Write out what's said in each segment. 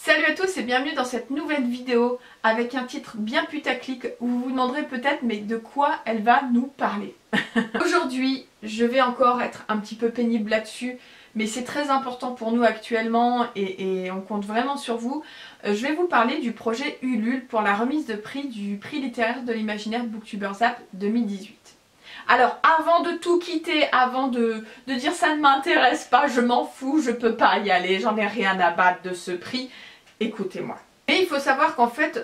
Salut à tous et bienvenue dans cette nouvelle vidéo avec un titre bien putaclic où vous vous demanderez peut-être mais de quoi elle va nous parler. Aujourd'hui je vais encore être un petit peu pénible là-dessus mais c'est très important pour nous actuellement et on compte vraiment sur vous. Je vais vous parler du projet Ulule pour la remise de prix du prix littéraire de l'imaginaire Booktubers App 2018. Alors avant de tout quitter, avant de dire ça ne m'intéresse pas, je m'en fous, je peux pas y aller, j'en ai rien à battre de ce prix, écoutez-moi. Et il faut savoir qu'en fait,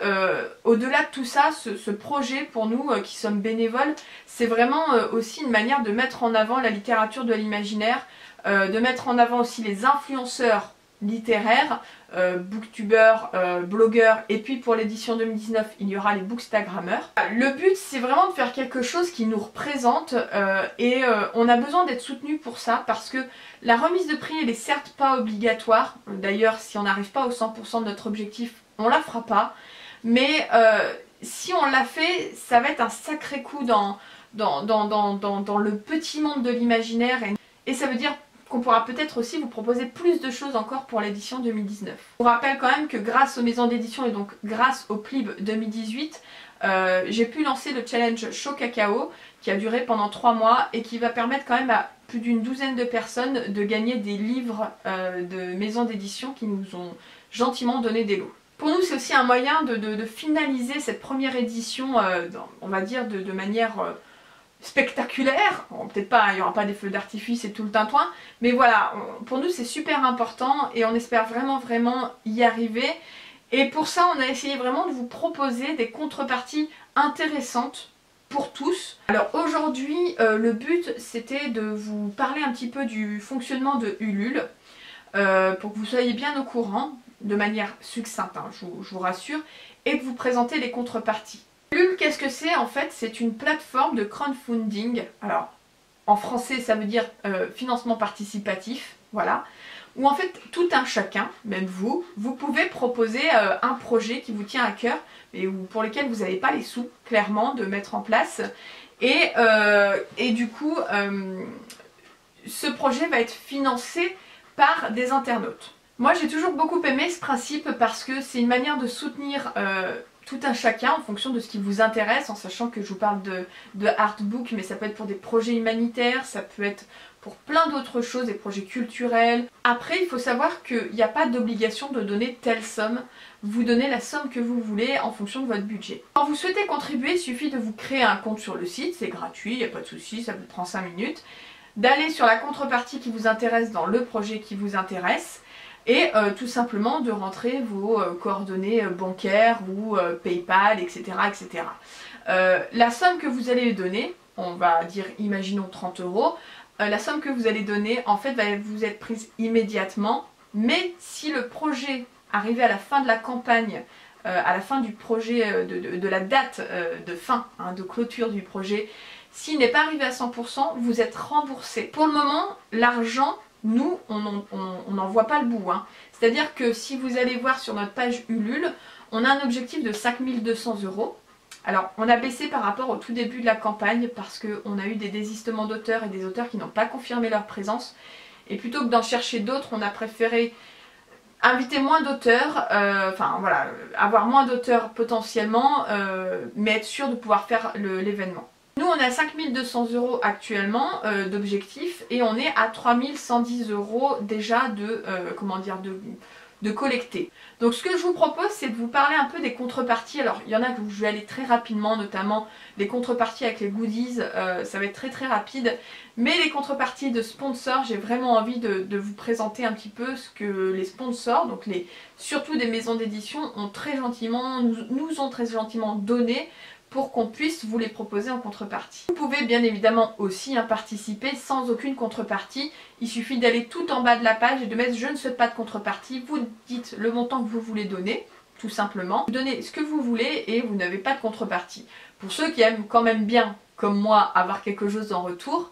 au-delà de tout ça, ce projet pour nous qui sommes bénévoles, c'est vraiment aussi une manière de mettre en avant la littérature de l'imaginaire, de mettre en avant aussi les influenceurs littéraires, booktubeurs, blogueurs, et puis pour l'édition 2019 il y aura les bookstagrammeurs. Le but c'est vraiment de faire quelque chose qui nous représente et on a besoin d'être soutenu pour ça parce que la remise de prix elle est certes pas obligatoire, d'ailleurs si on n'arrive pas au 100% de notre objectif on la fera pas, mais si on l'a fait ça va être un sacré coup dans le petit monde de l'imaginaire et ça veut dire qu'on pourra peut-être aussi vous proposer plus de choses encore pour l'édition 2019. Je vous rappelle quand même que grâce aux maisons d'édition et donc grâce au PLIB 2018, j'ai pu lancer le challenge Chaud Cacao qui a duré pendant 3 mois et qui va permettre quand même à plus d'une douzaine de personnes de gagner des livres de maisons d'édition qui nous ont gentiment donné des lots. Pour nous c'est aussi un moyen de finaliser cette première édition, on va dire de manière spectaculaire. Bon, peut-être pas, il n'y aura pas des feux d'artifice et tout le tintouin, mais voilà, pour nous c'est super important et on espère vraiment y arriver. Et pour ça on a essayé vraiment de vous proposer des contreparties intéressantes pour tous. Alors aujourd'hui le but c'était de vous parler un petit peu du fonctionnement de Ulule pour que vous soyez bien au courant de manière succincte, hein, je vous rassure, et de vous présenter les contreparties. Ulule, qu'est-ce que c'est? En fait, c'est une plateforme de crowdfunding. Alors, en français, ça veut dire financement participatif, voilà. Où en fait, tout un chacun, même vous pouvez proposer un projet qui vous tient à cœur et pour lequel vous n'avez pas les sous, clairement, de mettre en place. Et du coup, ce projet va être financé par des internautes. Moi, j'ai toujours beaucoup aimé ce principe parce que c'est une manière de soutenir tout un chacun en fonction de ce qui vous intéresse, en sachant que je vous parle de artbook, mais ça peut être pour des projets humanitaires, ça peut être pour plein d'autres choses, des projets culturels. Après, il faut savoir qu'il n'y a pas d'obligation de donner telle somme, vous donnez la somme que vous voulez en fonction de votre budget. Quand vous souhaitez contribuer, il suffit de vous créer un compte sur le site, c'est gratuit, il n'y a pas de souci, ça vous prend 5 minutes, d'aller sur la contrepartie qui vous intéresse dans le projet qui vous intéresse, et tout simplement de rentrer vos coordonnées bancaires ou PayPal, etc. etc. La somme que vous allez donner, on va dire imaginons 30 €, la somme que vous allez donner en fait va vous être prise immédiatement, mais si le projet arrivé à la fin de la campagne, à la fin du projet, de la date de fin, hein, de clôture du projet, s'il n'est pas arrivé à 100%, vous êtes remboursé. Pour le moment, l'argent, nous, on n'en voit pas le bout. Hein. C'est-à-dire que si vous allez voir sur notre page Ulule, on a un objectif de 5 200 €. Alors, on a baissé par rapport au tout début de la campagne parce qu'on a eu des désistements d'auteurs et des auteurs qui n'ont pas confirmé leur présence. Et plutôt que d'en chercher d'autres, on a préféré inviter moins d'auteurs, enfin voilà, avoir moins d'auteurs potentiellement, mais être sûr de pouvoir faire l'événement. Nous on est à 5 200 € actuellement d'objectif et on est à 3 110 € déjà de collecter. Donc ce que je vous propose c'est de vous parler un peu des contreparties. Alors il y en a que je vais aller très rapidement, notamment les contreparties avec les goodies, ça va être très rapide. Mais les contreparties de sponsors, j'ai vraiment envie de vous présenter un petit peu ce que les sponsors, donc surtout des maisons d'édition, ont très gentiment, nous ont très gentiment donné pour qu'on puisse vous les proposer en contrepartie. Vous pouvez bien évidemment aussi participer sans aucune contrepartie. Il suffit d'aller tout en bas de la page et de mettre « Je ne souhaite pas de contrepartie ». Vous dites le montant que vous voulez donner, tout simplement. Vous donnez ce que vous voulez et vous n'avez pas de contrepartie. Pour ceux qui aiment quand même bien, comme moi, avoir quelque chose en retour,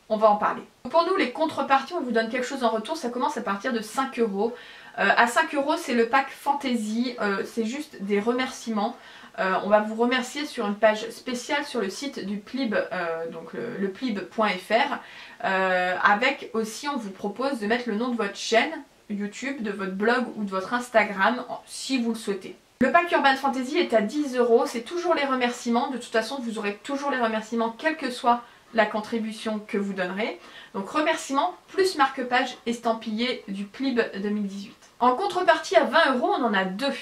on va en parler. Pour nous, les contreparties, on vous donne quelque chose en retour, ça commence à partir de 5 €. À 5 €, c'est le pack Fantasy, c'est juste des remerciements. On va vous remercier sur une page spéciale sur le site du PLIB, donc le plib.fr, avec aussi on vous propose de mettre le nom de votre chaîne, YouTube, de votre blog ou de votre Instagram si vous le souhaitez. Le pack Urban Fantasy est à 10 €, c'est toujours les remerciements, de toute façon vous aurez toujours les remerciements quelle que soit la contribution que vous donnerez. Donc remerciements plus marque-page estampillé du PLIB 2018. En contrepartie à 20 €, on en a deux.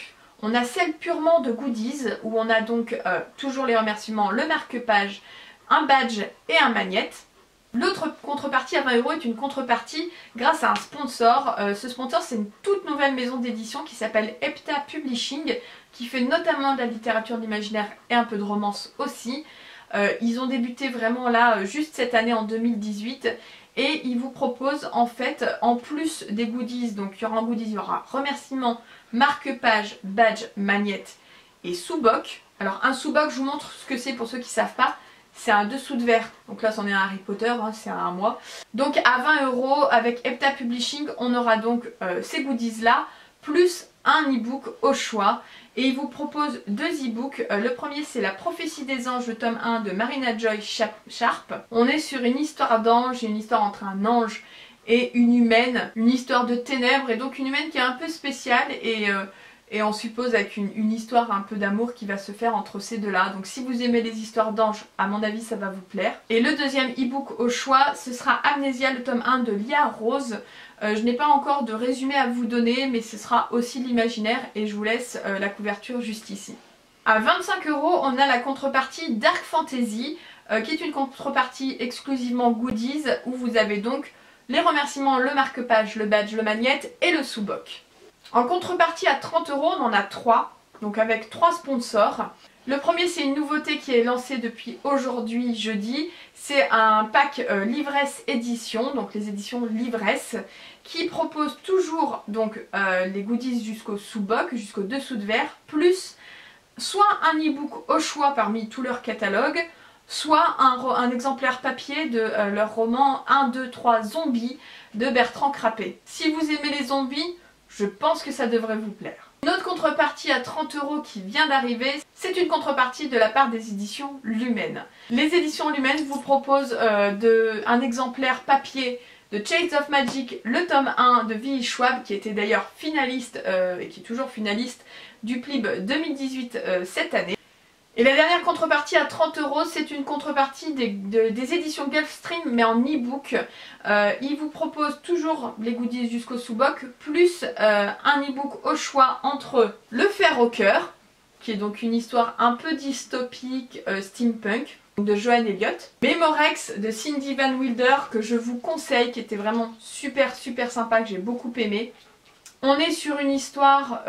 On a celle purement de goodies où on a donc toujours les remerciements, le marque-page, un badge et un magnète. L'autre contrepartie à 20 € est une contrepartie grâce à un sponsor. Ce sponsor, c'est une toute nouvelle maison d'édition qui s'appelle Epta Publishing, qui fait notamment de la littérature d'imaginaire et un peu de romance aussi. Ils ont débuté vraiment là juste cette année en 2018 et ils vous proposent en fait en plus des goodies, donc il y aura un goodies, il y aura remerciements, marque-page, badge, magnète et sous-boc. Alors un sous-boc, je vous montre ce que c'est pour ceux qui ne savent pas. C'est un dessous de verre, donc là c'en est un Harry Potter, hein, c'est un moi. Donc à 20 € avec Epta Publishing, on aura donc ces goodies là, plus un e-book au choix. Et il vous propose deux e-books. Le premier c'est La prophétie des anges, le tome 1 de Marina Joy Sharp. On est sur une histoire d'ange, une histoire entre un ange et une humaine, une histoire de ténèbres et donc une humaine qui est un peu spéciale et on suppose avec une histoire un peu d'amour qui va se faire entre ces deux-là. Donc si vous aimez les histoires d'anges, à mon avis ça va vous plaire. Et le deuxième e-book au choix, ce sera Amnésia, le tome 1 de Lia Rose. Je n'ai pas encore de résumé à vous donner, mais ce sera aussi l'imaginaire et je vous laisse la couverture juste ici. À 25 €, on a la contrepartie Dark Fantasy, qui est une contrepartie exclusivement goodies, où vous avez donc les remerciements, le marque-page, le badge, le magnète et le sous-boc. En contrepartie à 30 €, on en a 3, donc avec 3 sponsors. Le premier c'est une nouveauté qui est lancée depuis aujourd'hui jeudi, c'est un pack Livresse édition, donc les éditions Livresse, qui propose toujours donc les goodies jusqu'au sous-boc, jusqu'au dessous de verre, plus soit un e-book au choix parmi tout leur catalogue, soit un exemplaire papier de leur roman 1, 2, 3 Zombies de Bertrand Crapet. Si vous aimez les zombies, je pense que ça devrait vous plaire. Une autre contrepartie à 30 € qui vient d'arriver, c'est une contrepartie de la part des éditions Lumen. Les éditions Lumen vous proposent un exemplaire papier de Shades of Magic, le tome 1 de V.I. Schwab, qui était d'ailleurs finaliste et qui est toujours finaliste du PLIB 2018 cette année. Et la dernière contrepartie à 30 €, c'est une contrepartie des éditions Gulfstream mais en e-book. Ils vous proposent toujours les goodies jusqu'au sous-boc, plus un e-book au choix entre Le Fer au cœur, qui est donc une histoire un peu dystopique, steampunk, de Joanne Elliott. Memorex de Cindy Van Wilder, que je vous conseille, qui était vraiment super sympa, que j'ai beaucoup aimé. On est sur une histoire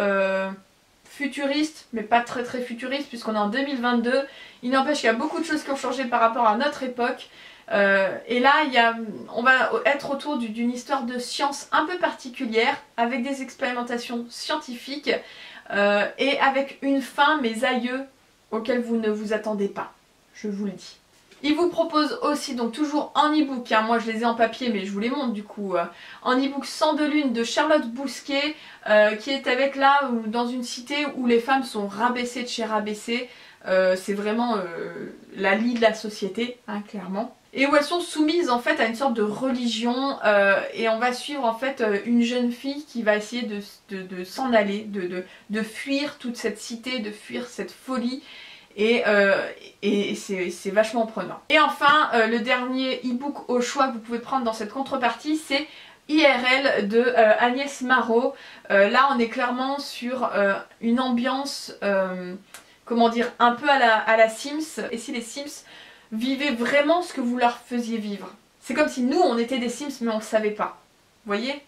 futuriste, mais pas très futuriste puisqu'on est en 2022. Il n'empêche qu'il y a beaucoup de choses qui ont changé par rapport à notre époque. Et là, on va être autour d'une histoire de science un peu particulière, avec des expérimentations scientifiques et avec une fin, mes aïeux, auxquels vous ne vous attendez pas. Je vous le dis. Il vous propose aussi, donc toujours en e-book, hein, moi je les ai en papier mais je vous les montre du coup, en e-book Sang de Lune de Charlotte Bousquet, qui est avec là dans une cité où les femmes sont rabaissées de chez rabaissées, c'est vraiment la lie de la société, hein, clairement. Et où elles sont soumises en fait à une sorte de religion et on va suivre en fait une jeune fille qui va essayer de s'en aller, de fuir toute cette cité, de fuir cette folie. Et c'est vachement prenant. Et enfin, le dernier e-book au choix que vous pouvez prendre dans cette contrepartie, c'est IRL de Agnès Marot. Là, on est clairement sur une ambiance, comment dire, un peu à la Sims. Et si les Sims vivaient vraiment ce que vous leur faisiez vivre. C'est comme si nous, on était des Sims, mais on ne le savait pas. Vous voyez?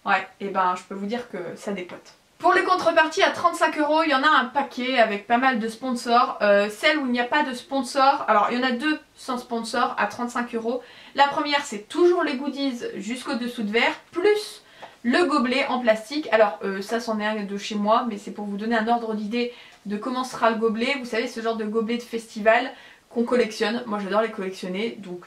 Ouais, et ben je peux vous dire que ça dépote. Pour les contreparties à 35 €, il y en a un paquet avec pas mal de sponsors. Celle où il n'y a pas de sponsor, alors il y en a deux sans sponsor à 35 €. La première c'est toujours les goodies jusqu'au dessous de verre, plus le gobelet en plastique. Alors ça c'en est un de chez moi, mais c'est pour vous donner un ordre d'idée de comment sera le gobelet. Vous savez, ce genre de gobelet de festival qu'on collectionne. Moi j'adore les collectionner, donc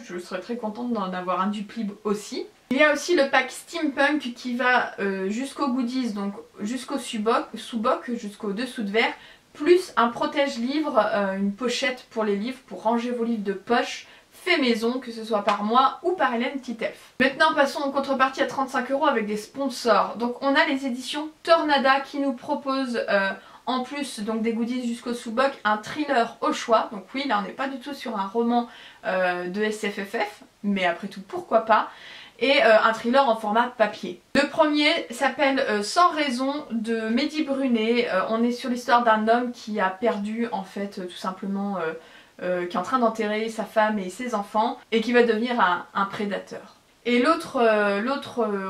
je serais très contente d'en avoir un du PLIB aussi. Il y a aussi le pack Steampunk qui va jusqu'aux goodies, donc jusqu'au sous-boc, jusqu'au dessous de verre, plus un protège-livre, une pochette pour les livres, pour ranger vos livres de poche, fait maison, que ce soit par moi ou par Hélène Titelf. Maintenant passons en contrepartie à 35 € avec des sponsors. Donc on a les éditions Tornada qui nous proposent en plus donc des goodies jusqu'au sous-boc, un thriller au choix. Donc oui, là on n'est pas du tout sur un roman de SFFF, mais après tout pourquoi pas. Et un thriller en format papier. Le premier s'appelle Sans raison de Mehdi Brunet. On est sur l'histoire d'un homme qui a perdu en fait tout simplement, qui est en train d'enterrer sa femme et ses enfants et qui va devenir un prédateur. Et l'autre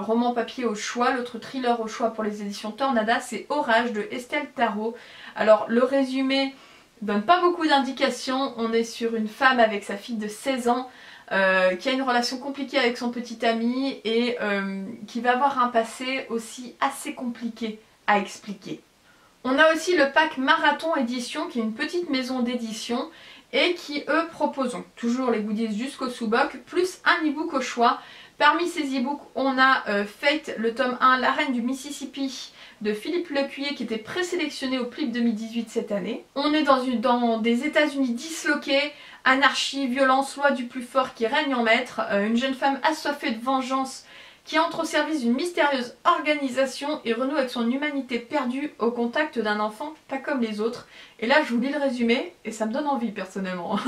roman papier au choix, l'autre thriller au choix pour les éditions Tornada, c'est Orage de Estelle Tarot. Alors le résumé donne pas beaucoup d'indications. On est sur une femme avec sa fille de 16 ans qui a une relation compliquée avec son petit ami et qui va avoir un passé aussi assez compliqué à expliquer. On a aussi le pack Marathon Édition qui est une petite maison d'édition et qui eux proposent toujours les goodies jusqu'au sous-boc plus un e-book au choix. Parmi ces e-books on a Fate, le tome 1, La Reine du Mississippi de Philippe Lecuyer qui était présélectionné au PLIB 2018 cette année. On est dans des États-Unis disloqués, anarchie, violence, loi du plus fort qui règne en maître, une jeune femme assoiffée de vengeance qui entre au service d'une mystérieuse organisation et renoue avec son humanité perdue au contact d'un enfant pas comme les autres. Et là je vous lis le résumé et ça me donne envie personnellement.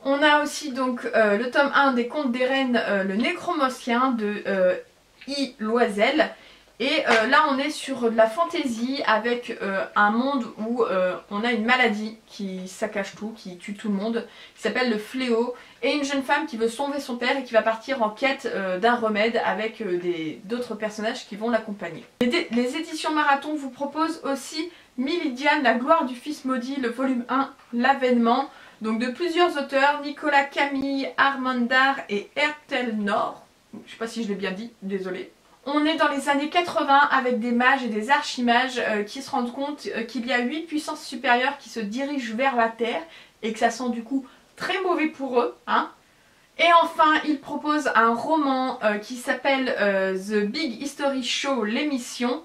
On a aussi donc le tome 1 des Contes des Reines, le Nécromancien de I. Loisel. Et là on est sur de la fantaisie avec un monde où on a une maladie qui saccage tout, qui tue tout le monde, qui s'appelle le fléau, et une jeune femme qui veut sauver son père et qui va partir en quête d'un remède avec d'autres personnages qui vont l'accompagner. Les éditions Marathon vous proposent aussi Milidiane, la gloire du fils maudit, le volume 1, l'avènement, donc de plusieurs auteurs, Nicolas Camille, Armandar et Ertel Nord. Je sais pas si je l'ai bien dit, désolée. On est dans les années 80 avec des mages et des archimages qui se rendent compte qu'il y a 8 puissances supérieures qui se dirigent vers la Terre et que ça sent du coup très mauvais pour eux. Hein. Et enfin, ils proposent un roman qui s'appelle The Big History Show, l'émission,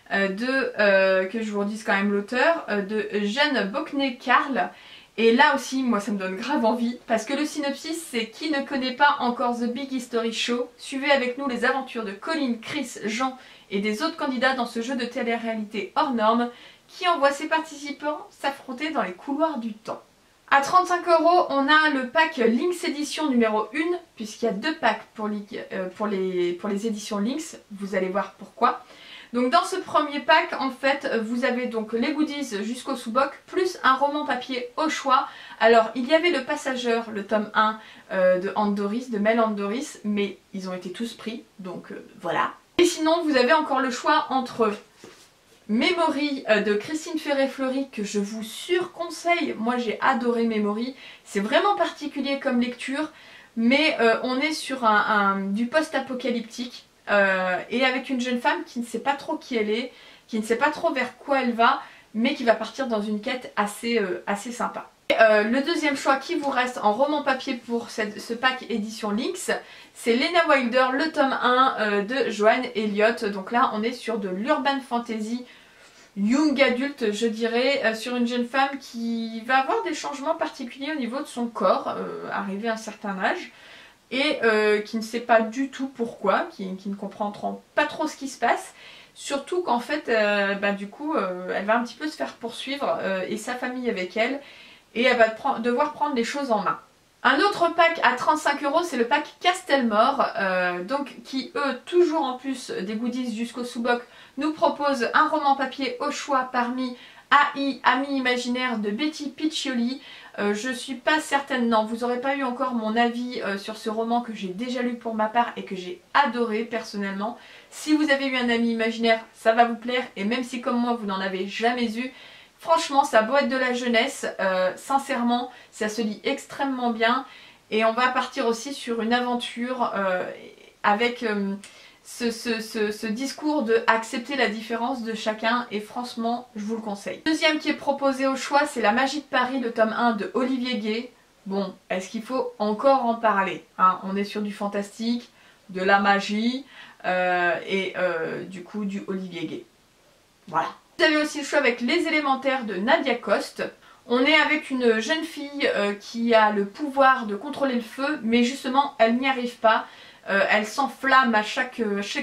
que je vous redise quand même l'auteur, de Jeanne Bockney-Carl. Et là aussi, moi ça me donne grave envie, parce que le synopsis c'est qui ne connaît pas encore The Big History Show, suivez avec nous les aventures de Colline, Chris, Jean et des autres candidats dans ce jeu de télé-réalité hors norme qui envoie ses participants s'affronter dans les couloirs du temps. À 35 €, on a le pack Lynx édition numéro 1, puisqu'il y a 2 packs pour les éditions Lynx, vous allez voir pourquoi. Donc dans ce premier pack, en fait, vous avez donc les goodies jusqu'au sous-boc, plus un roman papier au choix. Alors, il y avait Le Passageur, le tome 1 de Anne Doris, de Mel Anne Doris, mais ils ont été tous pris, donc voilà. Et sinon, vous avez encore le choix entre Memory de Christine Ferré-Fleury, que je vous surconseille. Moi, j'ai adoré Memory. C'est vraiment particulier comme lecture, mais on est sur du post-apocalyptique. Et avec une jeune femme qui ne sait pas trop qui elle est, qui ne sait pas trop vers quoi elle va, mais qui va partir dans une quête assez sympa. Et, le deuxième choix qui vous reste en roman papier pour ce pack édition Lynx, c'est Lena Wilder, le tome 1 de Joanne Elliott. Donc là on est sur de l'urban fantasy young adulte, je dirais, sur une jeune femme qui va avoir des changements particuliers au niveau de son corps, arrivé à un certain âge. Et qui ne sait pas du tout pourquoi, qui ne comprend pas trop ce qui se passe. Surtout qu'en fait, du coup, elle va un petit peu se faire poursuivre et sa famille avec elle. Et elle va devoir prendre les choses en main. Un autre pack à 35 €, c'est le pack Castelmore, donc qui eux, toujours en plus des goodies jusqu'au sous-boc, nous proposent un roman papier au choix parmi AI, Ami Imaginaire de Betty Piccioli. Je suis pas certaine, non, vous n'aurez pas eu encore mon avis sur ce roman que j'ai déjà lu pour ma part et que j'ai adoré personnellement. Si vous avez eu un ami imaginaire, ça va vous plaire, et même si comme moi vous n'en avez jamais eu, franchement ça a beau être de la jeunesse, sincèrement ça se lit extrêmement bien, et on va partir aussi sur une aventure avec ce discours de accepter la différence de chacun, et franchement je vous le conseille. Le deuxième qui est proposé au choix, c'est La Magie de Paris, le tome 1 de Olivier Gay. Bon, est-ce qu'il faut encore en parler, hein? On est sur du fantastique, de la magie et du coup du Olivier Gay. Voilà. Vous avez aussi le choix avec Les Élémentaires de Nadia Coste. On est avec une jeune fille qui a le pouvoir de contrôler le feu, mais justement elle n'y arrive pas. Elle s'enflamme à chaque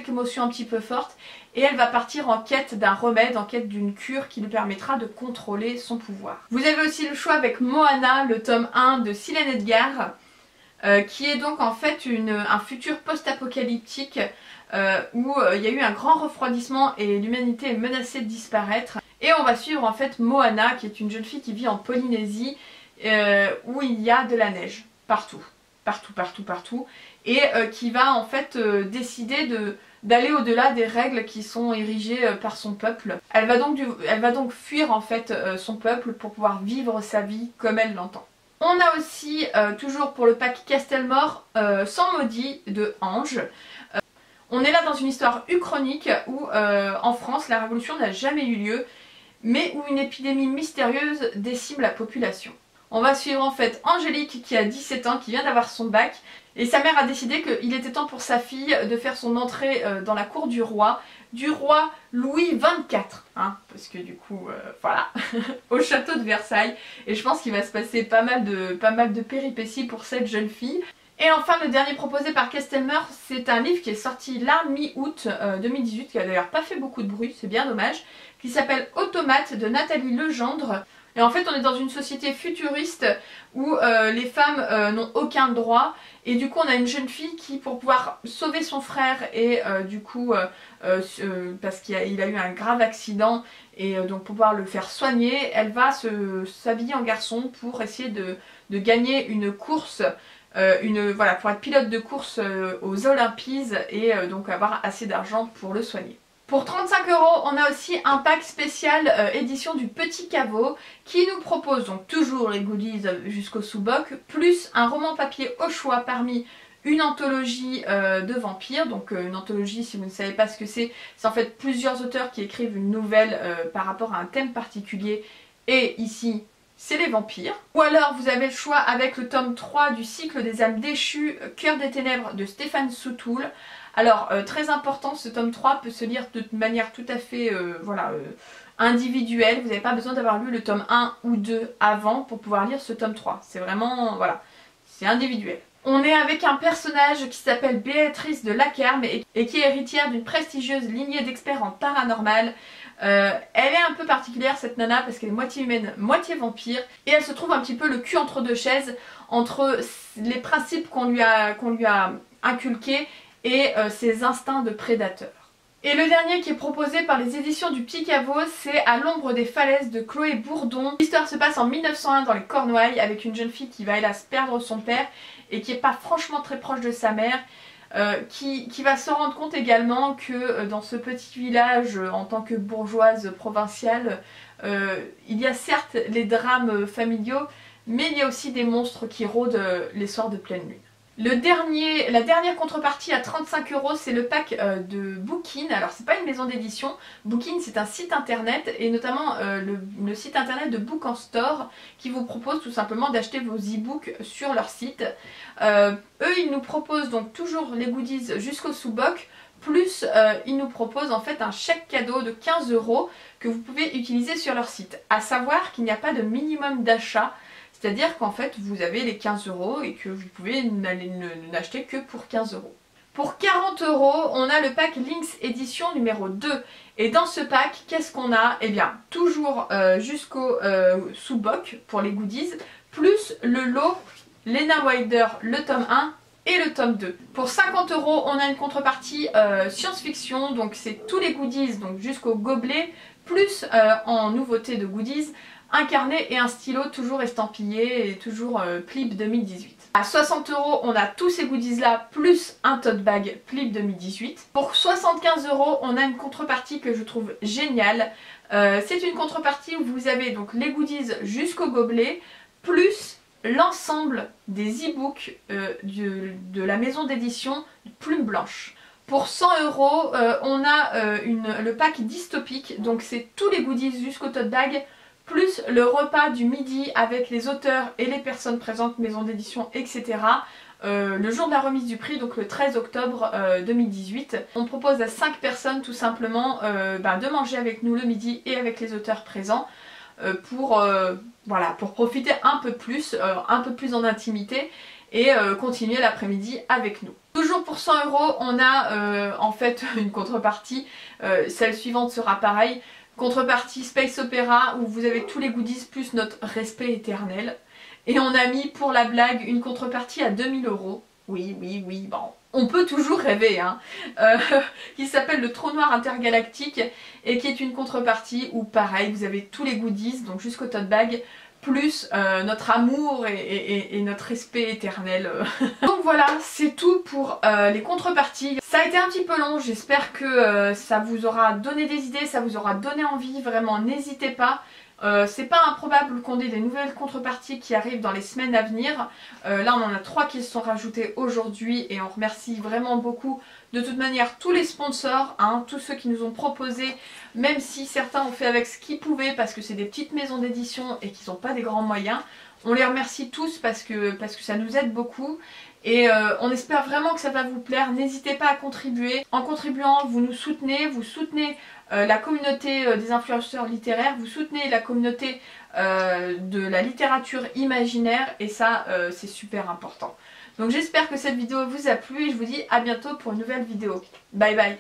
émotion un petit peu forte et elle va partir en quête d'un remède, en quête d'une cure qui lui permettra de contrôler son pouvoir. Vous avez aussi le choix avec Moana, le tome 1 de Silène Edgar, qui est donc en fait un futur post-apocalyptique où il y a eu un grand refroidissement et l'humanité est menacée de disparaître. Et on va suivre en fait Moana, qui est une jeune fille qui vit en Polynésie où il y a de la neige partout. Partout. Et qui va en fait décider d'aller au-delà des règles qui sont érigées par son peuple. Elle va donc fuir en fait son peuple pour pouvoir vivre sa vie comme elle l'entend. On a aussi, toujours pour le pack Castelmore, Sang maudit de Ange. On est là dans une histoire uchronique où en France la révolution n'a jamais eu lieu, mais où une épidémie mystérieuse décime la population. On va suivre en fait Angélique qui a 17 ans, qui vient d'avoir son bac, et sa mère a décidé qu'il était temps pour sa fille de faire son entrée dans la cour du roi Louis XXIV, hein, parce que du coup, voilà, au château de Versailles, et je pense qu'il va se passer pas mal de péripéties pour cette jeune fille. Et enfin le dernier proposé par Castelmore, c'est un livre qui est sorti là mi-août 2018, qui a d'ailleurs pas fait beaucoup de bruit, c'est bien dommage, qui s'appelle Automate de Nathalie Legendre. Et en fait on est dans une société futuriste où les femmes n'ont aucun droit, et du coup on a une jeune fille qui, pour pouvoir sauver son frère et du coup parce qu'il a eu un grave accident, et donc pour pouvoir le faire soigner, elle va s'habiller en garçon pour essayer de gagner une course. Voilà, pour être pilote de course aux Olympies et donc avoir assez d'argent pour le soigner. Pour 35 €, on a aussi un pack spécial édition du Petit Caveau qui nous propose donc toujours les goodies jusqu'au sous-boc, plus un roman papier au choix parmi une anthologie de vampires. Donc une anthologie, si vous ne savez pas ce que c'est en fait plusieurs auteurs qui écrivent une nouvelle par rapport à un thème particulier, et ici c'est les vampires. Ou alors vous avez le choix avec le tome 3 du cycle des âmes déchues, Cœur des ténèbres de Stéphane Soutoul. Alors très important, ce tome 3 peut se lire de manière tout à fait individuelle. Vous n'avez pas besoin d'avoir lu le tome 1 ou 2 avant pour pouvoir lire ce tome 3. C'est vraiment, voilà, c'est individuel. On est avec un personnage qui s'appelle Béatrice de Lacarme et qui est héritière d'une prestigieuse lignée d'experts en paranormal. Elle est un peu particulière cette nana parce qu'elle est moitié humaine, moitié vampire, et elle se trouve un petit peu le cul entre deux chaises entre les principes qu'on lui a inculqués et ses instincts de prédateur. Et le dernier qui est proposé par les éditions du Petit Caveau, c'est À l'ombre des falaises de Chloé Bourdon. L'histoire se passe en 1901 dans les Cornouailles avec une jeune fille qui va hélas perdre son père et qui n'est pas franchement très proche de sa mère. Qui va se rendre compte également que dans ce petit village, en tant que bourgeoise provinciale, il y a certes les drames familiaux, mais il y a aussi des monstres qui rôdent les soirs de pleine lune. La dernière contrepartie à 35 €, c'est le pack de Bookin. Alors c'est pas une maison d'édition, Bookin c'est un site internet, et notamment le site internet de Book en Store, qui vous propose tout simplement d'acheter vos e-books sur leur site. Eux ils nous proposent donc toujours les goodies jusqu'au sous-boc, plus ils nous proposent en fait un chèque cadeau de 15 € que vous pouvez utiliser sur leur site. À savoir qu'il n'y a pas de minimum d'achat. C'est-à-dire qu'en fait vous avez les 15 € et que vous pouvez n'acheter que pour 15 €. Pour 40 €, on a le pack Lynx édition numéro 2. Et dans ce pack, qu'est-ce qu'on a? Eh bien, toujours jusqu'au sous-boc pour les goodies, plus le lot Lena Wilder, le tome 1 et le tome 2. Pour 50 €, on a une contrepartie science-fiction, donc c'est tous les goodies donc jusqu'au gobelet, plus en nouveauté de goodies, un carnet et un stylo toujours estampillé et toujours Plib 2018. À 60 €, on a tous ces goodies là plus un tote bag Plib 2018. Pour 75 €, on a une contrepartie que je trouve géniale. C'est une contrepartie où vous avez donc les goodies jusqu'au gobelet plus l'ensemble des e-books de la maison d'édition Plume Blanche. Pour 100 €, on a le pack dystopique, donc c'est tous les goodies jusqu'au tote bag, plus le repas du midi avec les auteurs et les personnes présentes, maison d'édition, etc. Le jour de la remise du prix, donc le 13 octobre 2018. On propose à 5 personnes tout simplement de manger avec nous le midi et avec les auteurs présents. voilà, pour profiter un peu plus en intimité et continuer l'après-midi avec nous. Toujours pour 100 €, on a en fait une contrepartie, celle suivante sera pareille. Contrepartie Space Opera où vous avez tous les goodies plus notre respect éternel. Et on a mis pour la blague une contrepartie à 2000 €. Oui, bon, on peut toujours rêver, hein. Qui s'appelle le Trou Noir Intergalactique et qui est une contrepartie où pareil, vous avez tous les goodies, donc jusqu'au tote bag, plus notre amour et notre respect éternel. Donc voilà, c'est tout pour les contreparties. Ça a été un petit peu long, j'espère que ça vous aura donné des idées, ça vous aura donné envie, vraiment n'hésitez pas. C'est pas improbable qu'on ait des nouvelles contreparties qui arrivent dans les semaines à venir. Là on en a 3 qui se sont rajoutés aujourd'hui et on remercie vraiment beaucoup de toute manière tous les sponsors, hein, tous ceux qui nous ont proposé, même si certains ont fait avec ce qu'ils pouvaient parce que c'est des petites maisons d'édition et qu'ils n'ont pas des grands moyens. On les remercie tous parce que ça nous aide beaucoup. Et on espère vraiment que ça va vous plaire. N'hésitez pas à contribuer. En contribuant, vous nous soutenez, vous soutenez la communauté des influenceurs littéraires, vous soutenez la communauté de la littérature imaginaire et ça c'est super important. Donc j'espère que cette vidéo vous a plu et je vous dis à bientôt pour une nouvelle vidéo. Bye bye.